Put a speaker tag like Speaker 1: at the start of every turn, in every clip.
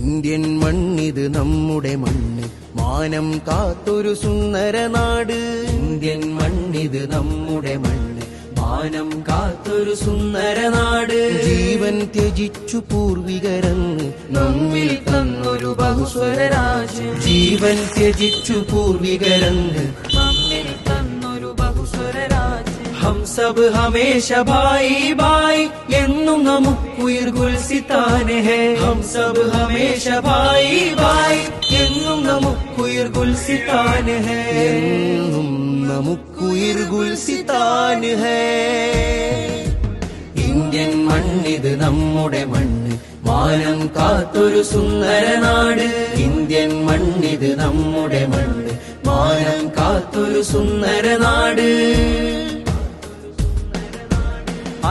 Speaker 1: Indian മണ്ണിത് നമ്മുടെ മണ്ണ്, മാനം കാത്തൊരു സുന്ദര നാട്. ഇന്ത്യൻ മണ്ണിത് നമ്മുടെ മണ്ണ്, മാനം കാത്തൊരു സുന്ദര നാട്. ജീവൻ ത്യജിച്ചു പൂർവികരെന്ന് നമ്മിൽ തന്നൊരു ബഹുസ്വര രാജ്യം. ജീവൻ ത്യജിച്ചു പൂർവികരെന്ന് നമ്മിൽ തന്നൊരു ബഹുസ്വര രാജ്യം. ഹം സബ് ഹമേശ ഭായി ഭായി എന്നും നമുക്കുയിർ ഗുൽസിതാനെ ഹേ. ഹം സബ് ഹമേശ ഭായി ഭായി എന്നും നമുക്കുയിർ ഗുൽസിതാനെ ഹേ. എന്നും നമുക്കുയിർ ഗുൽസിതാന് ഹേ. ഇന്ത്യൻ മണ്ണിത് നമ്മുടെ മണ്ണ്, മാനം കാത്തൊരു സുന്ദര നാട്. ഇന്ത്യൻ മണ്ണിത് നമ്മുടെ മണ്ണ്, മാനം കാത്തൊരു സുന്ദര നാട്.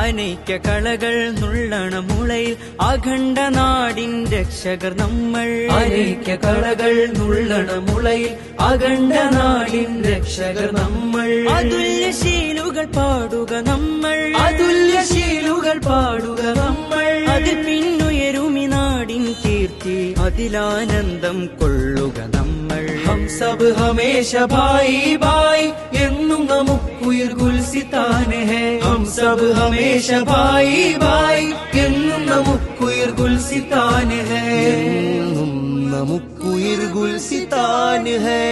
Speaker 2: അനൈക്യ കളകൾ നുള്ളണ മുളയിൽ അഖണ്ഡ നാടിൻ രക്ഷകർ നമ്മൾ.
Speaker 1: അനൈക്യ കളകൾ നുള്ളണ മുളയിൽ അഖണ്ഡ നാടിൻ രക്ഷകർ നമ്മൾ.
Speaker 2: അതുല്യശീലുകൾ പാടുക നമ്മൾ.
Speaker 1: അതുല്യശീലുകൾ പാടുക നമ്മൾ.
Speaker 2: അതിൽ പിന്നുയരുമി നാടിൻ കീർത്തി, അതിലാനന്ദം കൊള്ളുക നമ്മൾ.
Speaker 1: ഹം സബ് ഹമേശ ഭായി ഭായി എന്നും നമുക്കുയിർ ഗുൽസിതാനെ ഹേ. ഹം സബ് ഹമേശ ഭായി ഭായി എന്നും നമുക്കുയിർ ഗുൽസിതാനെ ഹേ. എന്നും നമുക്കുയിർ ഗുൽസിതാന് ഹേ.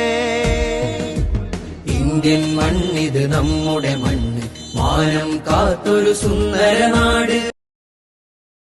Speaker 1: ഇന്ത്യൻ മണ്ണിത് നമ്മുടെ മണ്ണ്, മാനം കാത്തൊരു സുന്ദര നാട്.